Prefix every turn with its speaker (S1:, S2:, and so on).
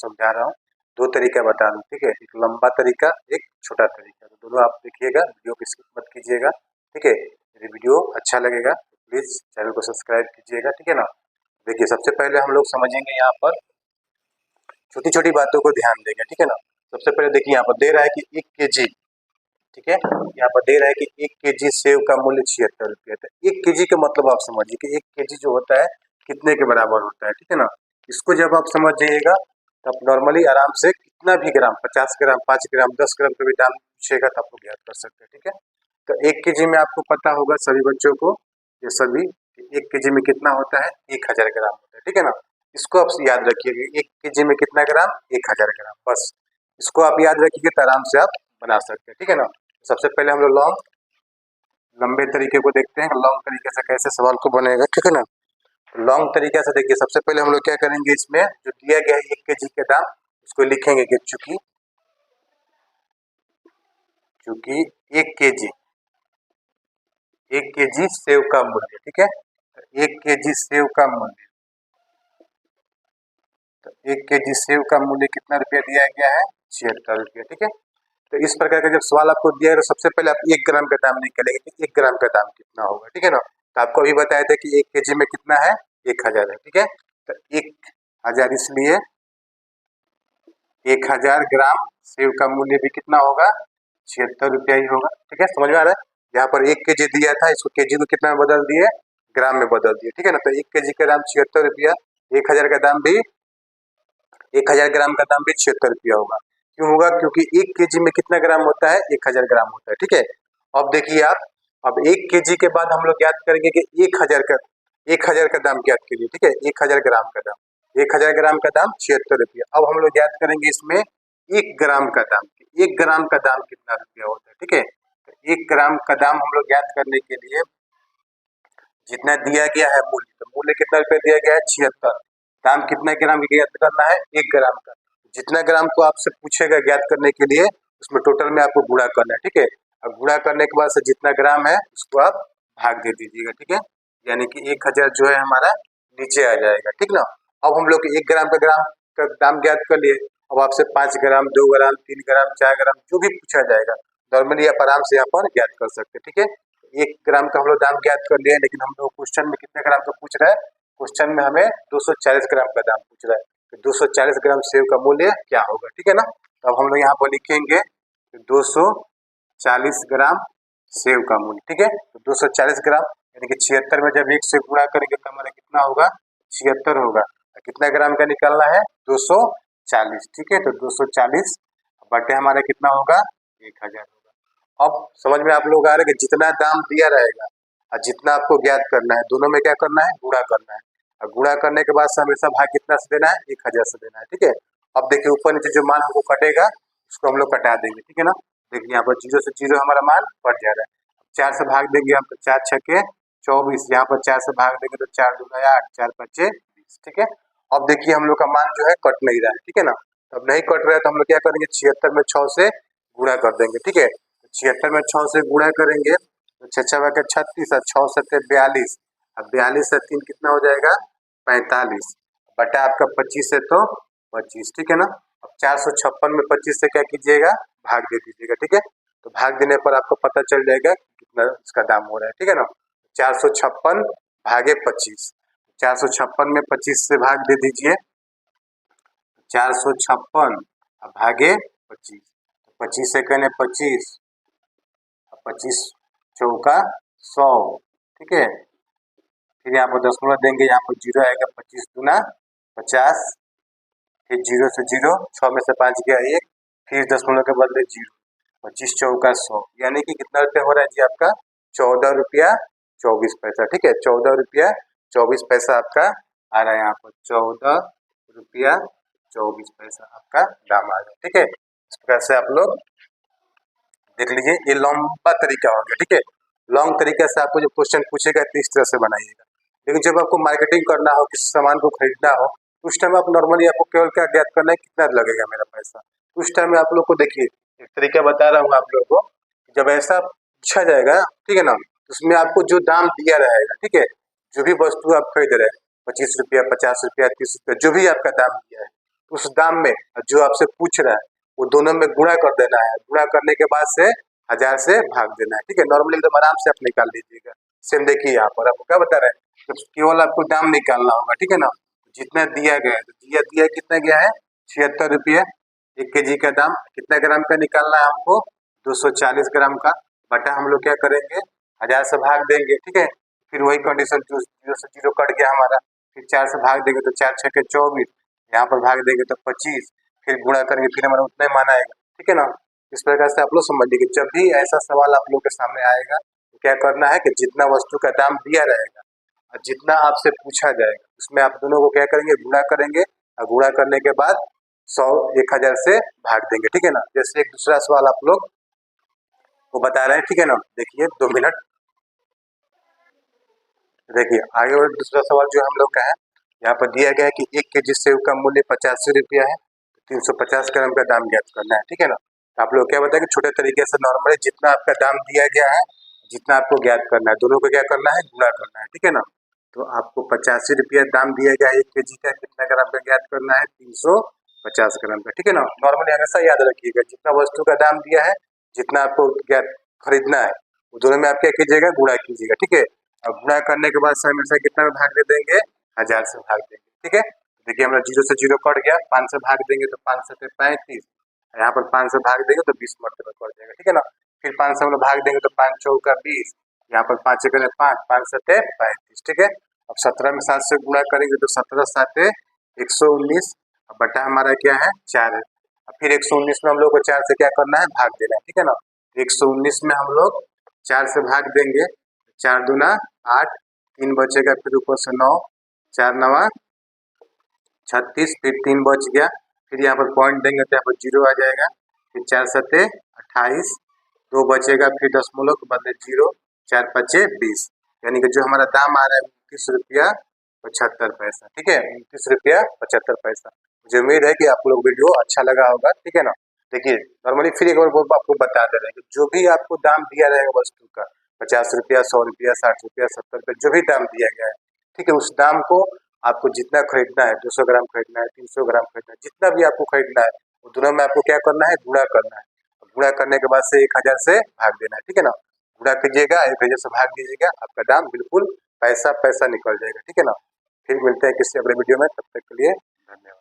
S1: समझा रहा हूँ, दो तरीका बता रहा हूँ, ठीक है। एक लंबा तरीका, एक छोटा तरीका, तो दोनों आप देखिएगा, वीडियो को स्किप मत कीजिएगा, ठीक है। यदि वीडियो अच्छा लगेगा तो प्लीज़ चैनल को सब्सक्राइब कीजिएगा, ठीक है ना। देखिए सबसे पहले हम लोग समझेंगे यहाँ पर छोटी छोटी बातों को ध्यान देंगे, ठीक है ना। सबसे पहले देखिए यहाँ पर दे रहा है कि 1 kg, ठीक है, यहाँ पर दे रहा है कि 1 kg सेव का मूल्य 76 रुपये। तो 1 kg का मतलब आप समझिए कि 1 kg जो होता है कितने के बराबर होता है, ठीक है ना। इसको जब आप समझ जाइएगा तो आप नॉर्मली आराम से कितना भी ग्राम, 50 ग्राम, 5 ग्राम, 10 ग्राम का भी दाम पूछेगा तो आप लोग याद कर सकते हैं, ठीक है। तो 1 kg में आपको पता होगा सभी बच्चों को, ये सभी 1 kg में कितना होता है, 1000 ग्राम होता है, ठीक है ना। इसको आप याद रखिए, 1 kg में कितना ग्राम, 1000 ग्राम, बस इसको आप याद रखिए तो आराम से आप बना सकते हैं, ठीक है ना। सबसे पहले हम लोग लंबे तरीके को देखते हैं, लॉन्ग तरीके से कैसे सवाल को बनेगा, ठीक है ना। लॉन्ग तरीके से देखिए, सबसे पहले हम लोग क्या करेंगे, इसमें जो दिया गया है 1 kg के दाम, उसको लिखेंगे कि चूंकि 1 kg सेव का मूल्य, ठीक है, 1 kg सेव का मूल्य, तो 1 kg सेव का मूल्य कितना रुपया दिया गया है, 76 रुपये, ठीक है। तो इस प्रकार का जब सवाल आपको दिया है तो सबसे पहले आप 1 ग्राम का दाम निकालेंगे कि 1 ग्राम का दाम कितना होगा, ठीक है ना। तो आपको अभी बताया था कि 1 kg में कितना है, 1000 है, ठीक है। तो 1000, इसलिए 1000 ग्राम सेव का मूल्य भी कितना होगा, 76 रुपया ही होगा, ठीक है। समझ में आ रहा है, यहाँ पर 1 kg दिया था, इसको kg को कितना में बदल दिए, ग्राम में बदल दिए, ठीक है ना। तो 1 kg का दाम 76 रुपया, 1000 का दाम भी, 1000 ग्राम का दाम भी 76 रुपया होगा। क्यों होगा, क्योंकि 1 kg में कितना ग्राम होता है, 1000 ग्राम होता है, ठीक है। अब देखिए आप, अब 1 kg के बाद हम लोग याद करेंगे कि 1000 का दाम याद कीजिए, ठीक है, 1000 ग्राम का दाम, 1000 ग्राम का दाम 76 रुपया। अब हम लोग याद करेंगे इसमें 1 ग्राम का दाम, 1 ग्राम का दाम कितना रुपया होता है, ठीक है। तो 1 ग्राम का दाम हम लोग याद करने के लिए जितना दिया गया है मूल्य, तो मूल्य कितना रुपया दिया गया है, 76, दाम कितना ग्राम की ज्ञात करना है, 1 ग्राम का। जितना ग्राम को आपसे पूछेगा ज्ञात करने के लिए, उसमें टोटल में आपको गुणा करना है, ठीक है। अब गुणा करने के बाद से जितना ग्राम है उसको आप भाग दे दीजिएगा, ठीक है, यानी कि 1000 जो है हमारा नीचे आ जाएगा, ठीक ना। अब हम लोग 1 ग्राम का दाम ज्ञात कर लिए, अब आपसे 5 ग्राम, 2 ग्राम, 3 ग्राम, 4 ग्राम जो भी पूछा जाएगा नॉर्मली आप आराम से यहाँ पर ज्ञात कर सकते हैं, ठीक है। 1 ग्राम का हम लोग दाम ज्ञात कर लिए, लेकिन हम लोग क्वेश्चन में कितने ग्राम का पूछ रहा है, क्वेश्चन में हमें 240 ग्राम का दाम पूछ रहा है, तो 240 ग्राम सेव का मूल्य क्या होगा, ठीक है ना। तो अब हम लोग यहाँ पर लिखेंगे 240 ग्राम सेव का मूल्य, ठीक है। तो 240 ग्राम यानी कि 76 में जब 1 से गुणा करेंगे तो हमारा कितना होगा, 76 होगा। कितना ग्राम का निकालना है, 240, ठीक है। तो 240 बटे हमारा कितना होगा, 1000 होगा। अब समझ में आप लोग आ रहे हैं कि जितना दाम दिया रहेगा और जितना आपको ज्ञात करना है, दोनों में क्या करना है, गुणा करना है, और गुणा करने के बाद से हमेशा भाग कितना से देना है, 1000 से देना है, ठीक है। अब देखिए ऊपर नीचे जो मान हमको कटेगा उसको हम लोग कटा देंगे, ठीक है ना। देखिए यहाँ पर 0 से 0 हमारा मान कट जा रहा है, 4 से भाग देंगे हम तो 4 छके 24, यहाँ पर 4 से भाग देंगे तो 4 दूना 8, 4 पच्चे 20, ठीक है। अब देखिए हम लोग का मान जो है कट नहीं रहा है, ठीक है ना। अब नहीं कट रहा है तो हम लोग क्या करेंगे, 76 में 6 से गुणा कर देंगे, ठीक है। 76 में 6 से गुणा करेंगे तो 6 के 36 और 6 से 42, अब 42 से 3 कितना हो जाएगा, 45, बटा आपका 25 है तो 25, ठीक है ना। अब 456 में 25 से क्या कीजिएगा, भाग दे दीजिएगा, ठीक है। तो भाग देने पर आपको पता चल जाएगा कितना इसका दाम हो रहा है, ठीक है ना। 456 भागे 25, 456 में 25 से भाग दे दीजिए, 456 भागे 25, 25 से कहने 25, 25 चौका 100, ठीक है। फिर यहाँ पर दशमलव देंगे, यहाँ पर 0 आएगा, 25 दूना 50, फिर 0 से 0, 6 में से 5 गया 1, फिर दशमलव के बदले 0, 25 चौका 100, यानी कि कितना रुपया हो रहा है जी आपका, 14 रुपया 24 पैसा, ठीक है। 14 रुपया 24 पैसा आपका आ रहा है, यहाँ पर 14 रुपया 24 पैसा आपका दाम आ रहा है, ठीक है। इस प्रकार से आप लोग देख लीजिए, ये लंबा तरीका हो गया, ठीक है। लॉन्ग तरीके से आपको जो क्वेश्चन पूछेगा तो इस तरह से बनाइएगा, लेकिन जब आपको मार्केटिंग करना हो, किसी सामान को खरीदना हो, उस टाइम आप नॉर्मली आपको केवल क्या ज्ञात करना है, कितना लगेगा मेरा पैसा। उस टाइम में आप लोग को देखिए एक तरीका बता रहा हूँ आप लोगों को, जब ऐसा पूछा जाएगा, ठीक है ना, उसमें आपको जो दाम दिया रहेगा, ठीक है, जो भी वस्तु आप खरीद रहे हैं, 25 रुपया, 50 रुपया, 30 रुपया, जो भी आपका दाम दिया है, उस दाम में जो आपसे पूछ रहा है वो दोनों में गुणा कर देना है। गुणा करने के बाद से 1000 से भाग देना है। ठीक है, नॉर्मली एकदम आराम से आप निकाल लीजिएगा। सेम देखिए यहाँ पर आपको क्या बता रहे हैं, तो केवल आपको दाम निकालना होगा। ठीक है ना, जितना दिया गया है, तो दिया कितना गया है 76 रुपये 1 kg का दाम। कितना ग्राम का निकालना है हमको 240 ग्राम का, बटा हम लोग क्या करेंगे 1000 से भाग देंगे। ठीक है, फिर वही कंडीशन, जो 0 से 0 कट गया हमारा, फिर 4 से भाग देंगे तो 4 6 के 24, यहाँ पर भाग देंगे तो 25, फिर गुणा करेंगे फिर हमारा उतना ही मान आएगा। ठीक है ना, इस प्रकार से आप लोग समझ लीजिए, जब भी ऐसा सवाल आप लोग के सामने आएगा तो क्या करना है कि जितना वस्तु का दाम दिया रहेगा और जितना आपसे पूछा जाएगा उसमें आप दोनों को क्या करेंगे गुणा करेंगे, और गुणा करने के बाद 100 1000 से भाग देंगे। ठीक है ना, जैसे एक दूसरा सवाल आप लोग को बता रहे हैं। ठीक है ना, देखिए 2 मिनट, देखिए आगे और दूसरा सवाल जो हम लोग का है, यहाँ पर दिया गया है कि 1 kg सेव का मूल्य 85 रुपया है, 350 ग्राम का दाम ज्ञात करना है। ठीक है ना, तो आप लोग क्या बताए कि छोटे तरीके से नॉर्मली जितना आपका दाम दिया गया है, जितना आपको ज्ञात करना है, दोनों को क्या करना है गुणा करना है। ठीक है ना, तो आपको 85 रुपया दाम दिया गया है 1 kg का, कितना ग्राम का ज्ञात करना है 350 ग्राम का। ठीक है ना, नॉर्मली हमेशा याद रखिएगा जितना वस्तु का दाम दिया है, जितना आपको ज्ञात खरीदना है, वो दोनों में आप क्या कीजिएगा गुणा कीजिएगा। ठीक है, अब गुणा करने के बाद हमेशा कितना में भाग दे देंगे 1000 से भाग देंगे। ठीक है, देखिए हमारा 0 से 0 कट गया, 5 से भाग देंगे तो 5 से 35, यहाँ पर 5 से भाग देंगे तो 20 मरतबा कट जाएगा। ठीक है ना, फिर 5 से हम लोग भाग देंगे तो 5 चौका 20, यहाँ पर 5 करें 5, 5 सते 35। ठीक है, अब 17 में 7 से गुणा करेंगे तो 17 साते 119, बटा हमारा क्या है 4 है। अब फिर 119 में हम लोग को 4 से क्या करना है भाग देना है। ठीक है ना, 119 में हम लोग 4 से भाग देंगे, 4 दूना 8, 3 बचेगा, फिर ऊपर से 9, 4 नवा 36, फिर 3 बच गया, फिर यहाँ पर पॉइंट देंगे तो यहाँ पर 0 आ जाएगा, फिर 4 सते 28, 2 बचेगा, फिर दशमलव के बदले 0, 4 पचे 20, यानी कि जो हमारा दाम आ रहा है 29 रुपया 75 पैसा। ठीक है, 29 रुपया 75 पैसा। मुझे उम्मीद है कि आप लोग वीडियो अच्छा लगा होगा। ठीक है ना, देखिए नॉर्मली फिर एक बार आपको बता दे रहे हैं कि जो भी आपको दाम दिया रहेगा वस्तु का 50 रुपया 100 रुपया 60 रुपया 70 रुपया, जो भी दाम दिया गया है, ठीक है, उस दाम को आपको जितना खरीदना है, 200 ग्राम खरीदना है, 300 ग्राम खरीदना है, जितना भी आपको खरीदना है, वो दोनों में आपको क्या करना है गुणा करना है। गुणा करने के बाद से 1000 से भाग देना है। ठीक है ना, गुणा कीजिएगा 1000 से भाग दीजिएगा, आपका दाम बिल्कुल पैसा पैसा निकल जाएगा। ठीक है ना, फिर मिलते हैं किसी अगले वीडियो में, तब तक के लिए धन्यवाद।